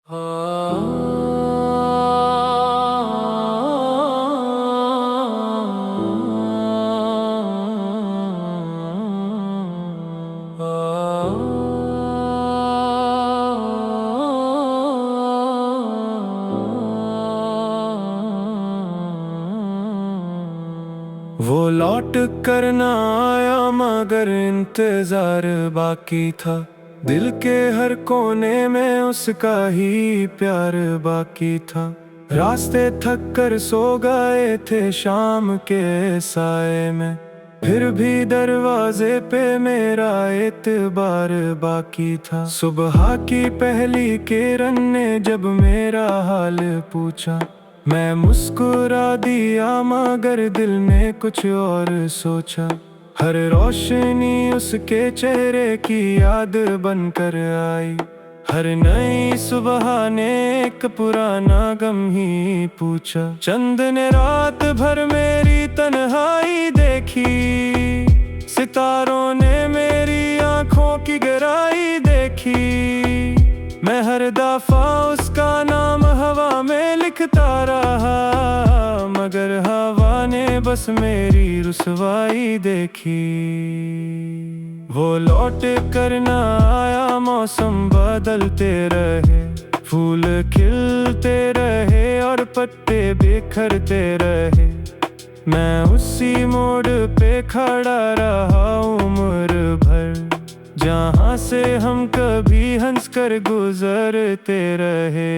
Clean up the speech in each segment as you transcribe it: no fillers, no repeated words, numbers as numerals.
वो लौट कर ना आया मगर इंतजार बाकी था। दिल के हर कोने में उसका ही प्यार बाकी था। रास्ते थक कर सो गए थे शाम के साए में, फिर भी दरवाजे पे मेरा एतबार बाकी था। सुबह की पहली किरण ने जब मेरा हाल पूछा, मैं मुस्कुरा दिया मगर दिल में कुछ और सोचा। हर रोशनी उसके चेहरे की याद बनकर आई। हर नई सुबह ने एक पुराना गम ही पूछा। चंद ने रात भर मेरी तन्हाई देखी, सितारों ने मेरी आंखों की गहराई देखी। मैं हर दफा उसका नाम हवा में लिखता रहा, मगर हवा ने बस मेरी रुसवाई देखी। वो लौट कर ना आया, मौसम बदलते रहे, फूल खिलते रहे और पत्ते बिखरते रहे। मैं उसी मोड़ पे खड़ा रहा उम्र भर, जहाँ से हम कभी हंसकर गुजरते रहे।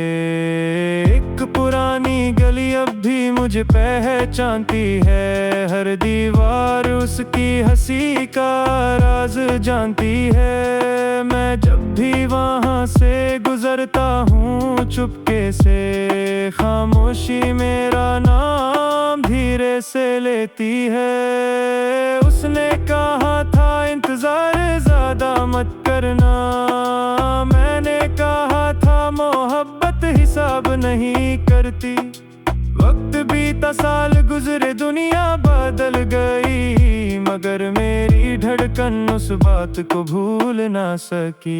एक पुरानी गली अब भी मुझे पहचानती है, हर दीवार उसकी हंसी का राज जानती है। मैं जब भी वहाँ से गुजरता हूँ चुपके से, खामोशी मेरा नाम धीरे से लेती है। उसने कहा था इंतजार ज्यादा मत करना, मैंने कहा था मोहब्बत हिसाब नहीं करती। वक्त बीता, साल गुजरे, दुनिया बदल गई, मगर मेरी धड़कन उस बात को भूल ना सकी।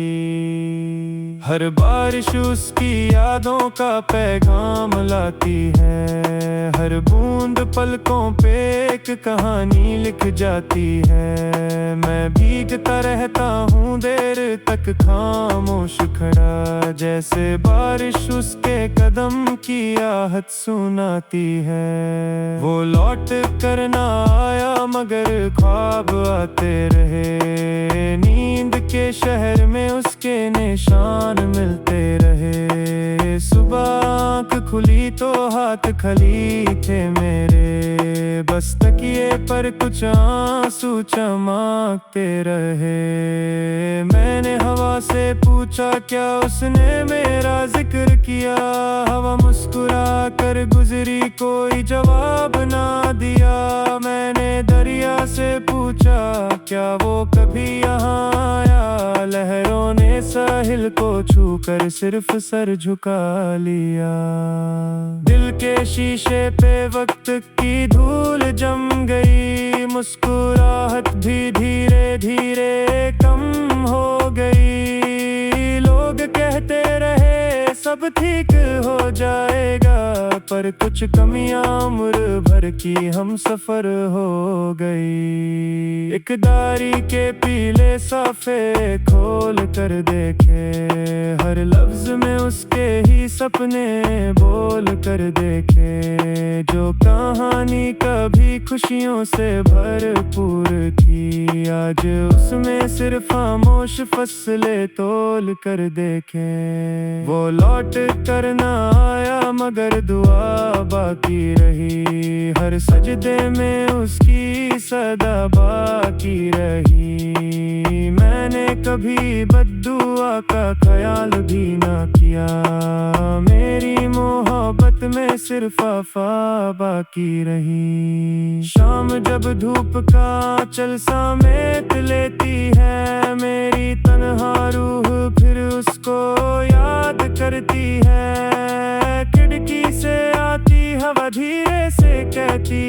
हर बारिश उसकी यादों का पैगाम लाती है, हर बूंद पलकों पे एक कहानी लिख जाती है। मैं भीगता रहता हूँ देर तक खामोश खड़ा, जैसे बारिश उसके कदम की आहट सुनाती है। वो लौट कर ना आया मगर ख्वाब आते रहे, नींद के शहर में उसके निशान मिलते रहे। सुबह आँख खुली तो हाथ खाली थे मेरे, बस तकिए पर कुछ आंसू चमकते रहे। मैंने हवा से पूछा क्या उसने मेरा जिक्र किया, हवा मुस्कुरा कर गुजरी, कोई जवाब ना दिया। मैंने दरिया से पूछा क्या वो कभी यहाँ आया, लहरों ने साहिल को छूकर सिर्फ सर झुका लिया। दिल के शीशे पे वक्त की धूल जम गई, मुस्कुराहट भी धीरे धीरे कम हो गई। लोग कहते रहे सब ठीक हो जाएगा, पर कुछ कमियां उम्र भर की हम सफर हो गई। एक दारी के पीले साफे खोल कर देखे, हर लफ्ज में उसके ही सपने बोल कर देखे। जो कहानी कभी खुशियों से भरपूर थी, आज उसमें सिर्फ खामोश फसलें तोल कर देखे। वो लौट कर ना आया मगर दुआ बाकी रही, हर सजदे में उसकी सदा बाकी रही। मैंने कभी बद्दुआ का ख्याल भी ना किया, मेरी मोहब्बत में सिर्फ वफा बाकी रही। शाम जब धूप का आंचल समेट लेती है मेरी तन्हा रूह, फिर उसको याद करती है। खिड़की से आती हवा धीरे से कहती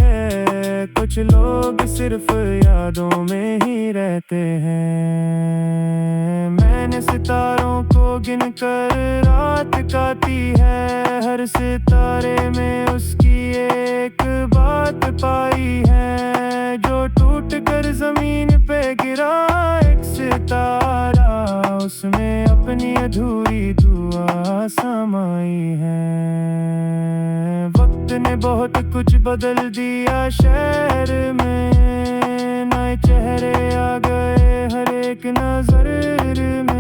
है, कुछ लोग सिर्फ यादों में ही रहते हैं। मैं मैंने सितारों को गिनकर रात काटी है। हर सितारे में उसकी एक बात पाई है। जो टूट कर जमीन पे गिरा एक सितारा, उसमें अपनी अधूरी दुआ समाई है। वक्त ने बहुत कुछ बदल दिया शहर में, नए चेहरे आ गए हर एक नजर में।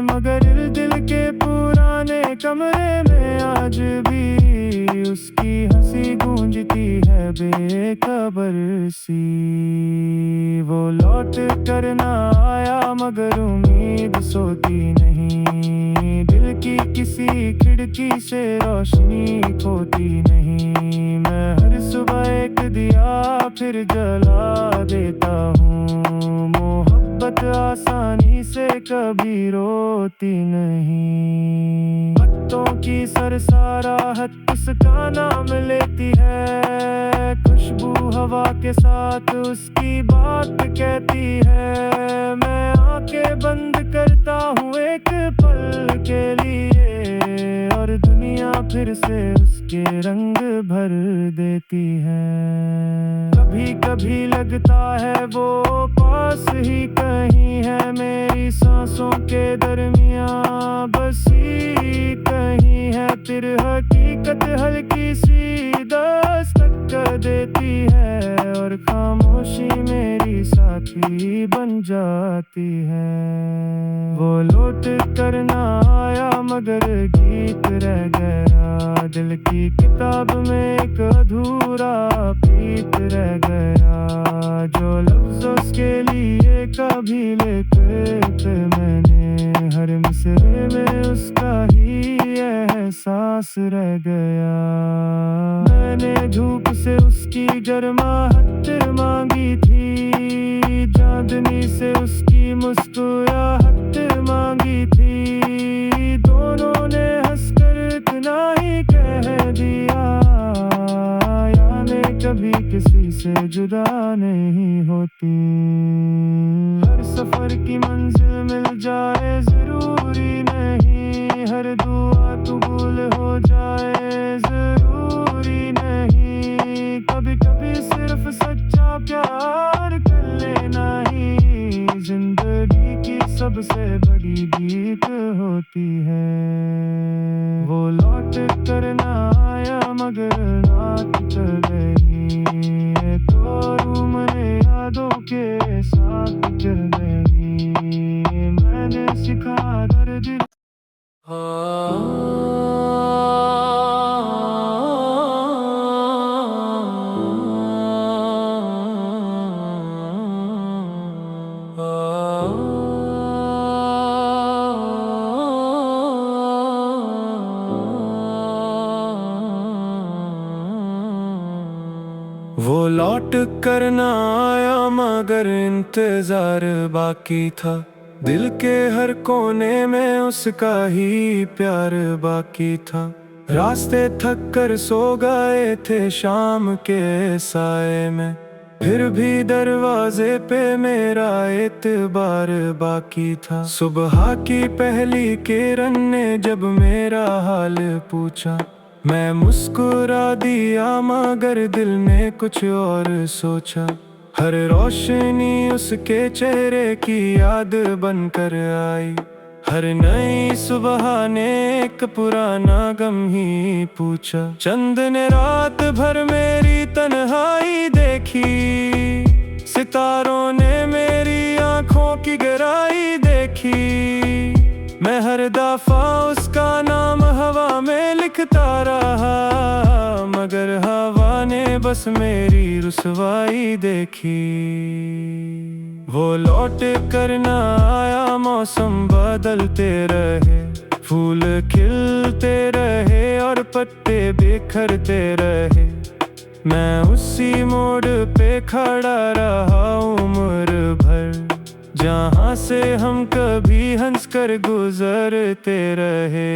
मगर दिल के पुराने कमरे में आज भी उसकी हंसी गूंजती है बेखबर सी। वो लौट कर ना आया मगर उम्मीद सोती नहीं। दिल की किसी खिड़की से रोशनी खोती नहीं। मैं हर सुबह एक दिया फिर जला देता हूँ। मोहब्बत आसानी से कभी रोती नहीं। पत्तों की सरसराहट उसका नाम लेती है। खुशबू हवा के साथ उसकी बात कहती है। मैं आंखें बंद करता हूँ एक पल के लिए, और दुनिया फिर से उसके रंग भर देती है। कभी कभी लगता है वो पास ही कहीं है, मेरी सांसों के दरमियां बसी कहीं है। फिर हकीकत हल्की सी दस्तक कर देती है, और खामोशी मेरी साथी बन जाती है। वो लौट कर ना आया मगर गीत रह गया। दिल की किताब में एक अधूरा प्रीत रह गया। जो लफ्ज़ उसके लिए कभी लिखे थे मैंने, हर मिसरे में उसका ही एहसास रह गया। मैंने धूप से उसकी गर्माहट मांगी थी, चांदनी से उसकी मुस्कुराहट मांगी थी। दोनों ने हंसकर इतना ही कह दिया, यादें कभी किसी से जुदा नहीं होती। हर सफर की मंजिल मिल जाए जरूरी नहीं, हर दुआ कबूल हो जाए जरूरी नहीं। कभी कभी सिर्फ सच्चा प्यार कर लेना ही जिंदगी की सबसे बड़ी जीत होती है। वो लौट कर ना आया मगर रात चल गई, एक और उम्र यादों के साथ चल गई। मैंने सिखा दर्द वो लौट कर ना आया मगर इंतजार बाकी था। दिल के हर कोने में उसका ही प्यार बाकी था। रास्ते थक कर सो गए थे शाम के साए में, फिर भी दरवाजे पे मेरा एतबार बाकी था। सुबह की पहली किरण ने जब मेरा हाल पूछा, मैं मुस्कुरा दिया मगर दिल ने कुछ और सोचा। हर रोशनी उसके चेहरे की याद बनकर आई। हर नई सुबह ने एक पुराना गम ही पूछा। चंद ने रात भर मेरी तन्हाई देखी, सितारों ने मेरी आंखों की गहराई देखी। मैं हर दफा उसका नाम हवा में लिखता रहा, मगर हवा ने बस मेरी रुसवाई देखी। वो लौट कर ना आया, मौसम बदलते रहे, फूल खिलते रहे और पत्ते बिखरते रहे। मैं उसी मोड़ पे खड़ा रहा उम्र भर, जहाँ से हम कभी हंस कर गुजरते रहे।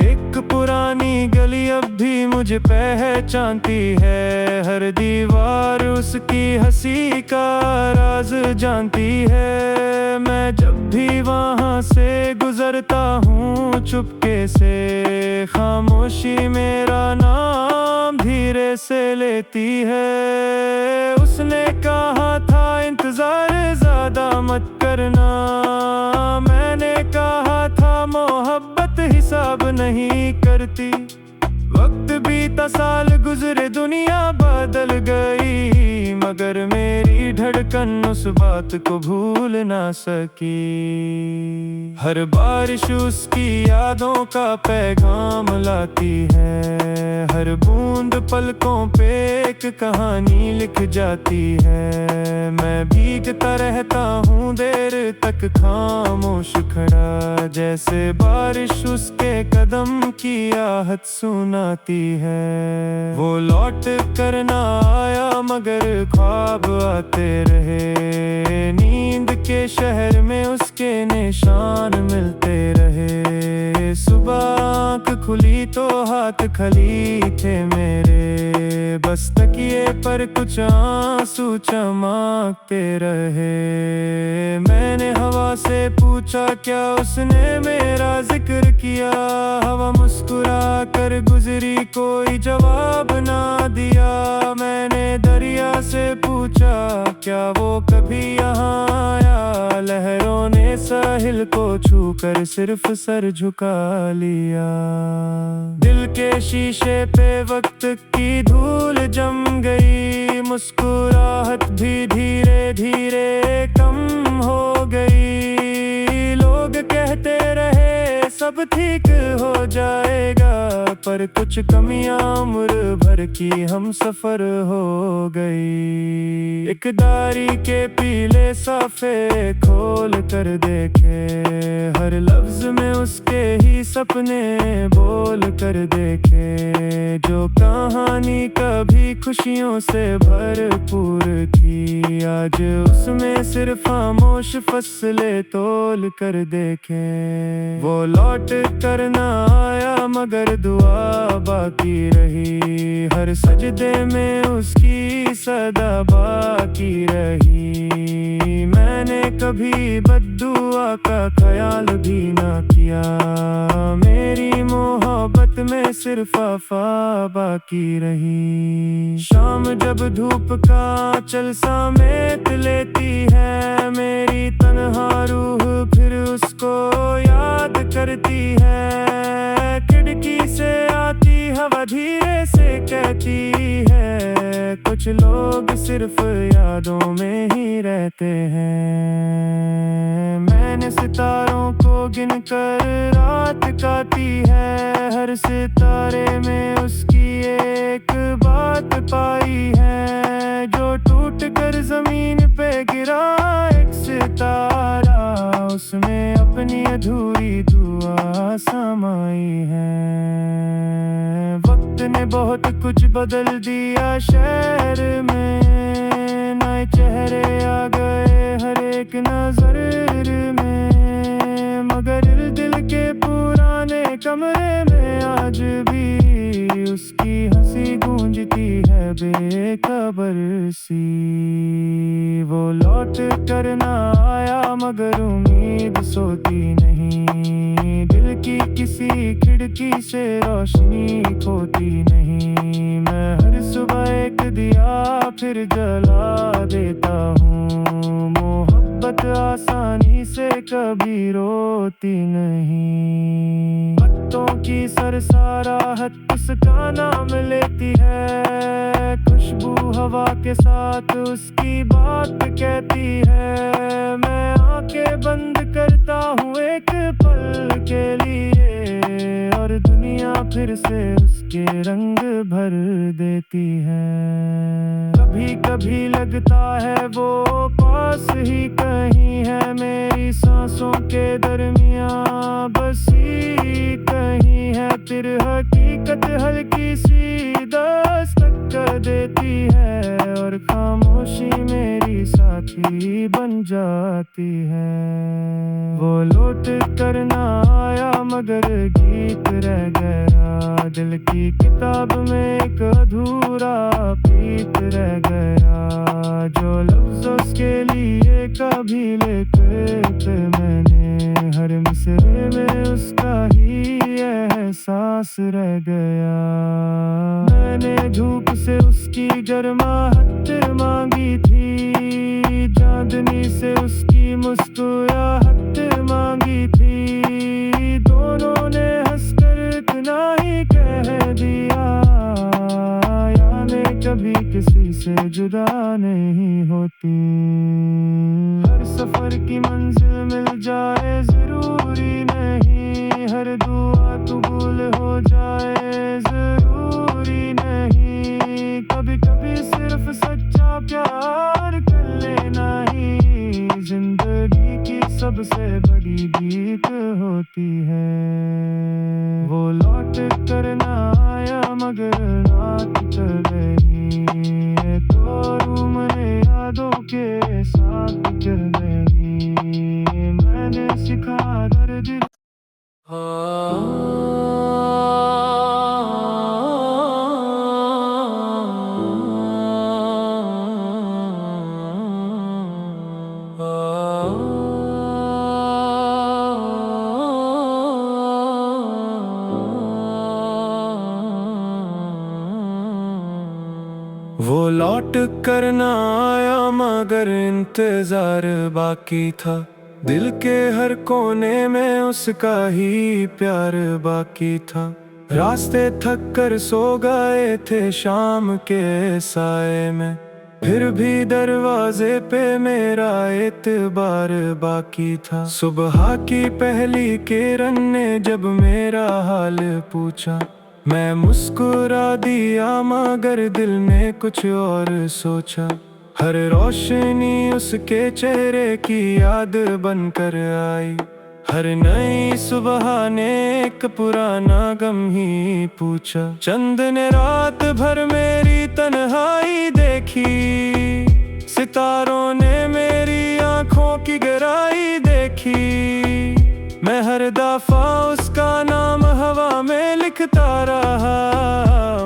एक पुरानी गली अब भी मुझे पहचानती है, हर दीवार उसकी हंसी का राज जानती है। मैं जब भी वहाँ से गुजरता हूँ चुपके से, खामोशी मेरा नाम धीरे से लेती है। उसने कहा था इंतजार ज्यादा मत करना, मैंने कहा था मोहब्बत हिसाब नहीं करती। वक्त बीता साल गुजरे दुनिया बदल गई, मगर मेरी धड़कन उस बात को भूल ना सकी। हर बारिश उसकी यादों का पैगाम लाती है, हर बूंद पलकों पे एक कहानी लिख जाती है। मैं भीगता रहता हूँ देर तक खामोश खड़ा, जैसे बारिश उसके कदम की आहट सुनाती है। वो लौट कर ना आया मगर ख्वाब आते रहे, नींद के शहर में उसके निशान मिलते रहे। सुबह आँख खुली तो हाथ खली थे मेरे, बस तकिए पर कुछ आंसू चमकते रहे। मैंने हवा से पूछा क्या उसने मेरा जिक्र किया, हवा मुस्कुरा कर गुजरी कोई जवाब ना दिया। मैंने दरिया से पूछा क्या वो कभी यहाँ आया, लहरों ने साहिल को छूकर सिर्फ सर झुका लिया। दिल के शीशे पे वक्त की धूल जम गई, मुस्कुराहट भी धीरे धीरे कम हो गई। लोग कहते रहे सब ठीक हो जाएगा, पर कुछ कमियां उम्र भर की हम सफर हो गई। एक डायरी के पीले साफे खोल कर देखे, हर लफ्ज में उसके ही सपने बोल कर देखे। जो कहानी कभी खुशियों से भरपूर थी, आज उसमें सिर्फ खामोश फसलें तोल कर देखे। वो लौट कर ना आया मगर दुआ बाकी रही, हर सजदे में उसकी सदा बाकी रही। मैंने कभी बद्दुआ का ख्याल भी ना किया, मेरी मोहब्बत में सिर्फ वफा बाकी रही। शाम जब धूप का आंचल समेट लेती है, मेरी तन्हा रूह फिर उसको याद करती है। खिड़की से आती हवा धीरे से कहती है, कुछ लोग सिर्फ यादों में ही रहते हैं। मैंने सितारों को गिनकर रात काटी है, हर सितारे में उसकी एक बात पाई है। जो टूट कर जमीन पे गिरा एक सितारा, उसमें अपनी अधूरी दुआ समाई है। वक्त ने बहुत कुछ बदल दिया शहर में, नए चेहरे आ गए हर एक नजर में, मगर दिल के पुराने कमरे में आज भी उसकी हंसी गूंजती है बेखबर सी। वो लौट कर ना आया मगर उम्मीद सोती नहीं, दिल की किसी खिड़की से रोशनी खोती नहीं। मैं हर सुबह एक दिया फिर जला देता हूँ, मोहब्बत आसानी से कभी रोती नहीं। पत्तों की सरसराहट उसका नाम लेती है, खुशबू हवा के साथ उसकी बात कहती है। मैं आंखें बंद करता हूँ एक पल के लिए, और दुनिया फिर से उसके रंग भर देती है। कभी कभी लगता है वो पास ही कहीं है, मेरी सांसों के दरमियां बसी कहीं है। फिर हकीकत हल्की सी दस्तक कर देती है, और खामोशी मेरी साथी बन जाती जाती है। वो लौट कर ना आया मगर गीत रह गया, दिल की किताब में एक अधूरा प्रीत रह गया। जो लफ्ज़ उसके लिए कभी लिखे थे मैंने, हर मिसरे में उसका ही एहसास रह गया। मैंने धूप से उसकी गर्माहट मांगी थी, चांदनी से उसकी मुस्कुराहट मांगी थी। दोनों ने हंसकर इतना ही कह दिया, यादें कभी किसी से जुदा नहीं होती। हर सफर की मंजिल मिल जाए जरूरी नहीं, हर दुआ कबूल हो जाए जरूरी नहीं। कभी कभी सिर्फ सच्चा प्यार कर लेना ही जिंदगी की सबसे बड़ी जीत होती है। वो लौट कर ना आया मगर रात चल रही है, तो रूम में यादों के साथ चल रही। मैंने सीखा दर्द वो लौट कर ना आया मगर इंतजार बाकी था, दिल के हर कोने में उसका ही प्यार बाकी था। रास्ते थक कर सो गए थे शाम के साए में, फिर भी दरवाजे पे मेरा एतबार बाकी था। सुबह की पहली किरण ने जब मेरा हाल पूछा, मैं मुस्कुरा दिया मगर दिल ने कुछ और सोचा। हर रोशनी उसके चेहरे की याद बनकर आई, हर नई सुबह ने एक पुराना गम ही पूछा। चंद ने रात भर मेरी तन्हाई देखी, सितारों ने मेरी आंखों की गहराई देखी। मैं हर दफा उसका नाम हवा में लिखता रहा,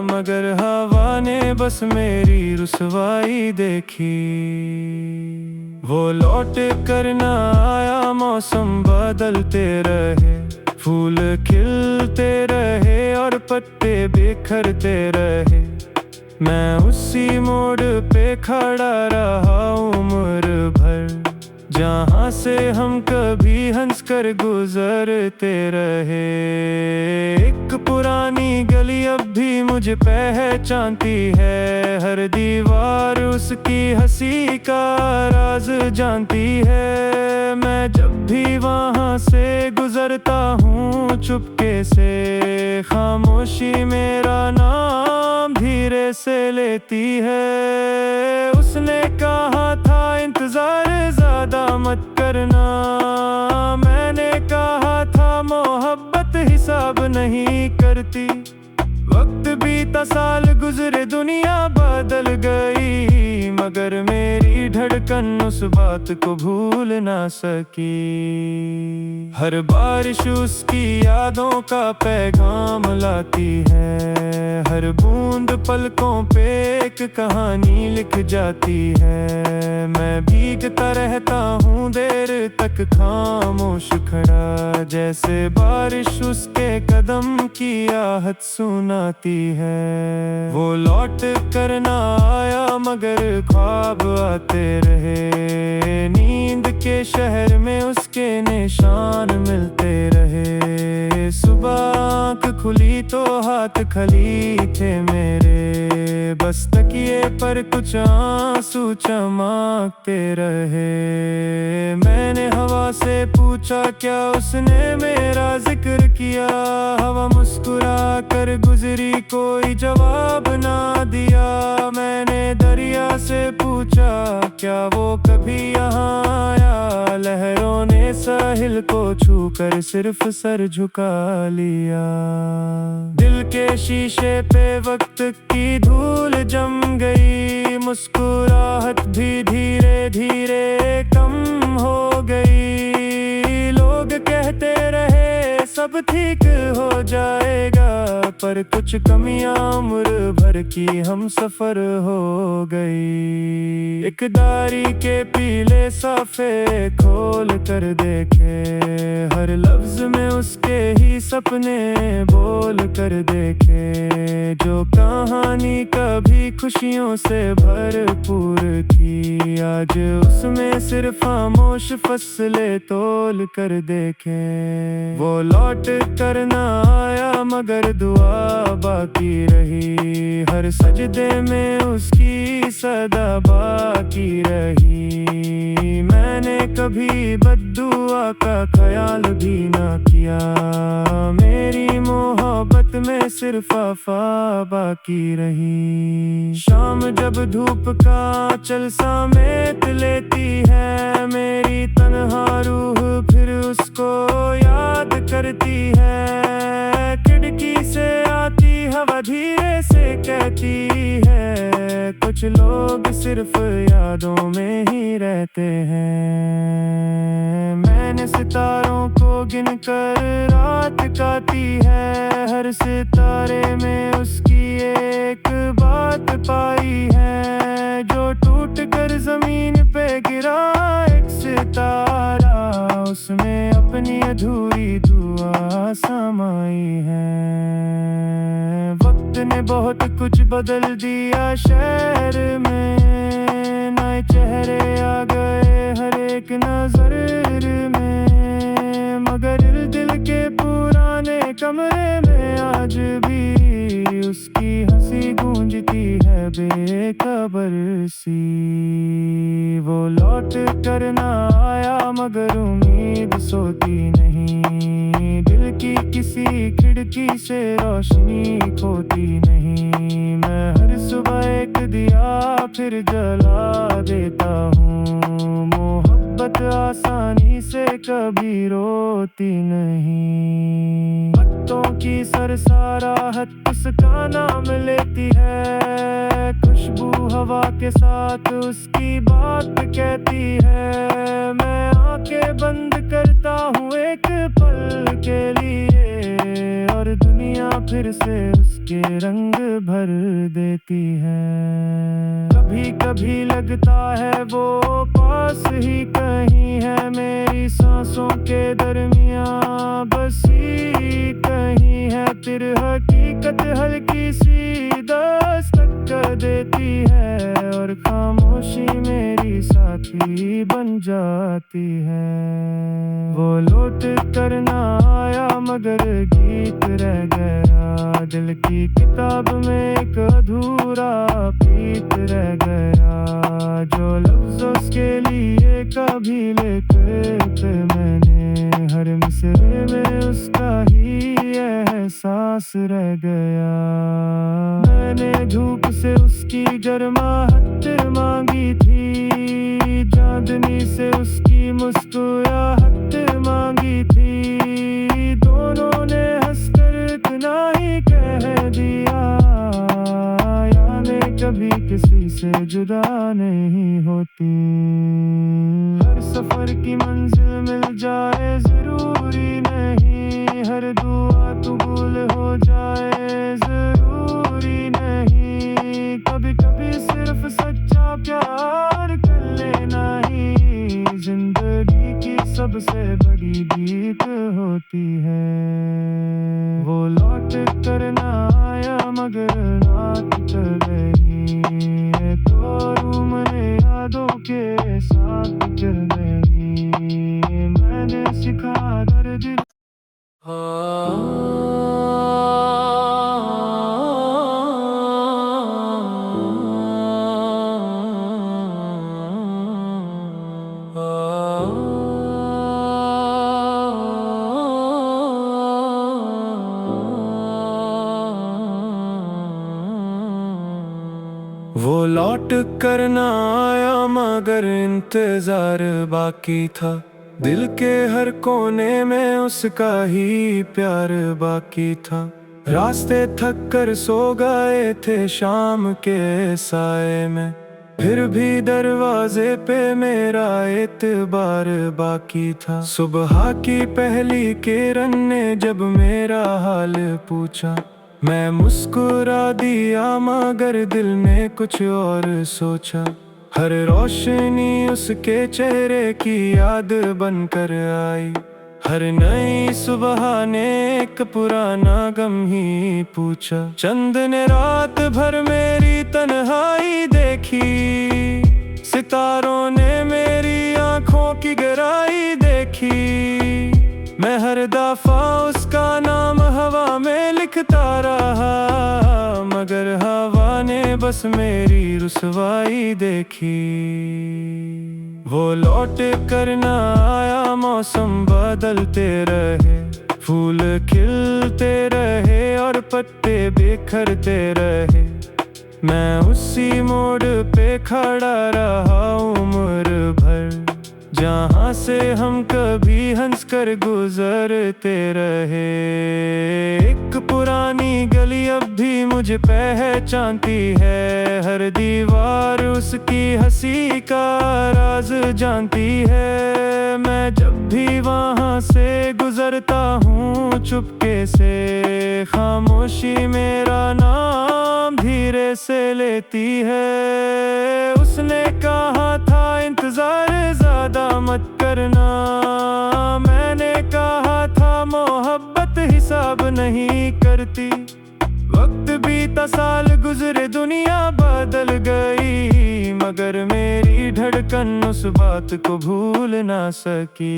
मगर हवा ने बस मेरी रुसवाई देखी। वो लौट कर ना आया, मौसम बदलते रहे, फूल खिलते रहे और पत्ते बिखरते रहे। मैं उसी मोड़ पे खड़ा रहा उम्र भर, जहाँ से हम कभी हंस कर गुजरते रहे। एक पुरानी गली अब भी मुझे पहचानती है, हर दीवार उसकी हंसी का राज जानती है। मैं जब भी वहाँ से गुजरता हूँ चुपके से, खामोशी मेरा नाम धीरे से लेती है। उसने कहा था इंतजार ज्यादा मत करना, मैंने कहा था मोहब्बत हिसाब नहीं करती। वक्त बीता साल गुजरे दुनिया बदल गई, मगर मेरी धड़कन उस बात को भूल ना सकी। हर बारिश उसकी यादों का पैगाम लाती है, हर बूंद पलकों पे एक कहानी लिख जाती है। मैं भीगता रहता हूँ देर तक खामोश खड़ा, जैसे बारिश उसके कदम की आहट सुनाती है। वो लौट कर ना आया मगर ख्वाब आते रहे, नींद के शहर में उसके निशान मिलते रहे। सुबह आँख खुली तो हाथ खली थे मेरे, बस तकिए पर कुछ आंसू चमकते रहे। मैंने हवा से पूछा क्या उसने मेरा जिक्र किया, हवा मुस्कुरा कर गुजरी कोई जवाब ना दिया। मैंने दरिया से पूछा क्या वो कभी यहाँ आया, लहरों ने साहिल को छूकर सिर्फ सर झुका लिया। दिल के शीशे पे वक्त की धूल जम गई, मुस्कुराहट भी धीरे धीरे कम हो गई। लोग कहते रहे सब ठीक हो जाएगा, पर कुछ कमियां उम्र भर की हम सफर हो गई। एक डायरी के पीले साफे खोल कर देखे, हर लफ्ज में उसके ही सपने बोल कर देखे। जो कहानी कभी खुशियों से भरपूर थी, आज उसमें सिर्फ खामोश फसलें तोल कर देखे। वो लौट कर ना आया मगर दुआ बाकी रही, हर सजदे में उसकी सदा बाकी रही। मैंने कभी बद्दुआ का ख्याल भी ना किया, मेरी मोहब्बत में सिर्फ वफा बाकी रही। शाम जब धूप का आंचल समेट लेती है, मेरी तन्हा रूह फिर उसको याद करती है। खिड़की से आती हवा धीरे से कहती है, कुछ लोग सिर्फ यादों में ही रहते हैं। मैंने सितारों को गिनकर रात काटी है, हर सितारे में उसकी एक बात पाई है। जो टूट कर जमीन पे गिरा एक सितारा, उसमें अपनी अधूरी दुआ समाई है। वक्त ने बहुत कुछ बदल दिया शहर में, नए चेहरे आ गए हर एक नजर में, मगर दिल के पुराने कमरे में आज भी उसकी हंसी गूंजती है बेखबर सी। वो लौट कर ना आया मगर उम्मीद सोती नहीं, दिल की किसी खिड़की से रोशनी खोती नहीं। मैं हर सुबह एक दिया फिर जला देता हूँ, मोहब्बत आसानी से कभी रोती नहीं। पत्तों की सरसराहट उसका नाम लेती है, खुशबू हवा के साथ उसकी बात कहती है। मैं आंखें बंद करता हूँ एक पल के लिए, और दुनिया फिर से उसके रंग भर देती है। कभी कभी लगता है वो पास ही कहीं है, मेरी सांसों के दरमियां बसी कहीं है। फिर हकीकत हल्की सी दस्तक कर देती है, और खामोशी मेरी साथी बन जाती है। वो लौट कर ना आया मगर गीत रह गया, दिल की किताब में एक अधूरा प्रीत रह गया। जो लफ्ज़ उसके लिए कभी लिखे थे मैंने, हर मिसरे में उसका ही एहसास रह गया। मैंने धूप से उसकी गर्माहट मांगी थी, चांदनी से उसकी मुस्कुराहट मांगी थी। दोनों ने हंसकर इतना ही कह दिया, यादें कभी किसी से जुदा नहीं होती। हर सफर की मंजिल मिल जाए जरूरी नहीं, हर दुआ कबूल हो जाए जरूरी नहीं। कभी कभी सिर्फ सच्चा प्यार कर लेना ही जिंदगी की सबसे बड़ी जीत होती है। वो लौट कर ना आया मगर रात चल रही है, तो रूम ने यादों के साथ चल रही। मैंने सिखा दर्द वो लौट कर ना आया मगर इंतजार बाकी था। दिल के हर कोने में उसका ही प्यार बाकी था। रास्ते थक कर सो गए थे शाम के साए में, फिर भी दरवाजे पे मेरा एतबार बाकी था। सुबह की पहली किरण ने जब मेरा हाल पूछा, मैं मुस्कुरा दिया मगर दिल ने कुछ और सोचा। हर रोशनी उसके चेहरे की याद बनकर आई, हर नई सुबह ने एक पुराना गम ही पूछा। चंद ने रात भर मेरी तन्हाई देखी, सितारों ने मेरी आंखों की गहराई देखी। मैं हर दफा उसका नाम हवा में लिखता रहा, मगर हवा ने बस मेरी रुसवाई देखी। वो लौट कर न आया, मौसम बदलते रहे, फूल खिलते रहे और पत्ते बिखरते रहे। मैं उसी मोड़ पे खड़ा रहा उम्र भर, जहाँ से हम कभी हंसकर गुजरते रहे। एक पुरानी गली अब भी मुझे पहचानती है, हर दीवार उसकी हंसी का राज जानती है। मैं जब भी वहाँ से गुजरता हूँ चुपके से, खामोशी मेरा नाम धीरे से लेती है। उसने कहा था इंतजार ज्यादा मत करना, मैंने कहा था मोहब्बत हिसाब नहीं करती। वक्त बीता साल गुजरे दुनिया बदल गई, मगर मेरी धड़कन उस बात को भूल ना सकी।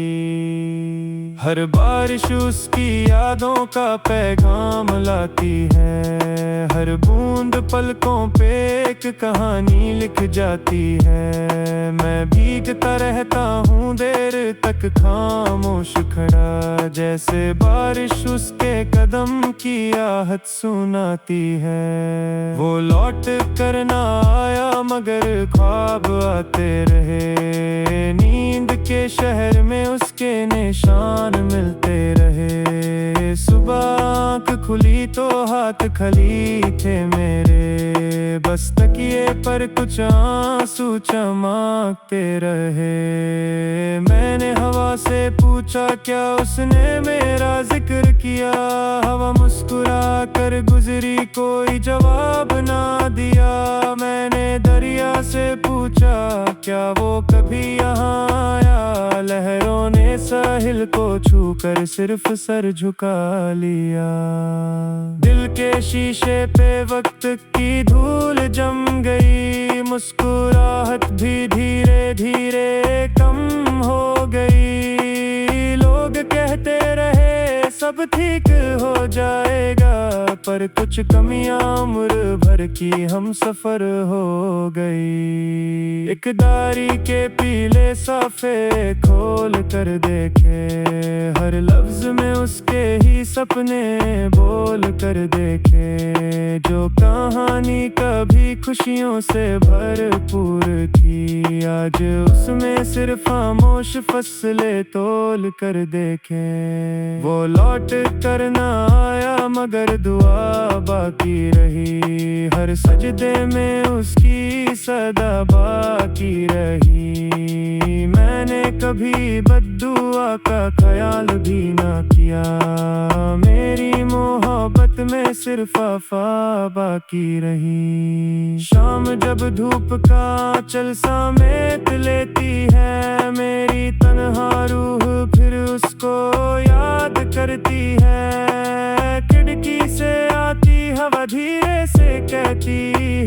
हर बारिश उसकी यादों का पैगाम लाती है, हर बूंद पलकों पे एक कहानी लिख जाती है। मैं भीगता रहता हूँ देर तक खामोश खड़ा, जैसे बारिश उसके कदम की आहट सुनाती है। वो लौट कर ना आया मगर ख्वाब आते रहे, नींद के शहर में उसके निशान मिलते रहे। सुबह आँख खुली तो हाथ खली थे मेरे, बस तकिए पर कुछ आंसू चमकते रहे। मैंने हवा से पूछा क्या उसने मेरा जिक्र किया, हवा मुस्कुरा कर गुजरी कोई जवाब ना दिया। मैंने दरिया से पूछा क्या वो कभी यहाँ आया, लहरों ने साहिल को छूकर सिर्फ सर झुका लिया। दिल के शीशे पे वक्त की धूल जम गई, मुस्कुराहट भी धीरे धीरे कम हो गई। लोग कहते रहे सब ठीक हो जाएगा, पर कुछ कमियां उम्र भर की हम सफर हो गई। एक दारी के पीले साफे खोल कर देखे, हर लफ्ज में उसके ही सपने बोल कर देखे। जो कहानी कभी खुशियों से भरपूर थी, आज उसमें सिर्फ खामोश फसलें तोल कर देखे। वो लौट कर ना आया मगर दुआ बाकी रही, हर सजदे में उसकी सदा बाकी रही। मैंने कभी बद्दुआ का ख्याल भी ना किया, मेरी मोहब्बत में सिर्फ वफा बाकी रही। शाम जब धूप का आंचल समेट लेती है, मेरी तन्हा रूह फिर उसको याद करती है। खिड़की से आती हवा धीरे से कहती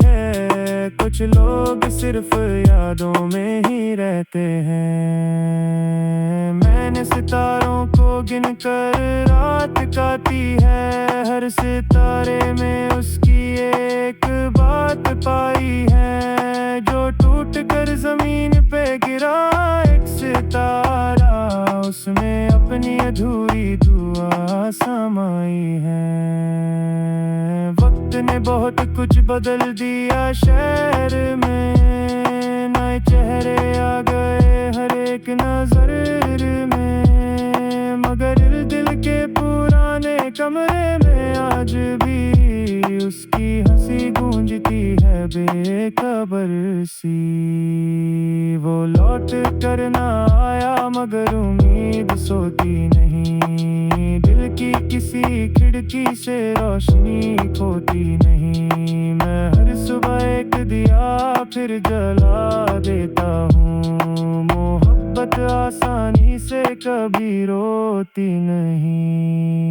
है, कुछ लोग सिर्फ यादों में ही रहते हैं। मैंने सितारों को गिनकर रात काटी है, हर सितारे में उसकी एक बात पाई है। जो टूट कर जमीन पे गिरा एक सितारा, उसमें अपनी अधूरी दुआ समाई है। वक्त ने बहुत कुछ बदल दिया शहर में, नए चेहरे आ गए हर एक एक नजर में, मगर दिल के पुराने कमरे में आज भी उसकी हंसी गूंजती है बेखबर सी। वो लौट कर ना आया मगर उम्मीद सोती नहीं, दिल की किसी खिड़की से रोशनी खोती नहीं। मैं हर सुबह एक दिया फिर जला देता हूँ, मोहब्बत आसानी से कभी रोती नहीं।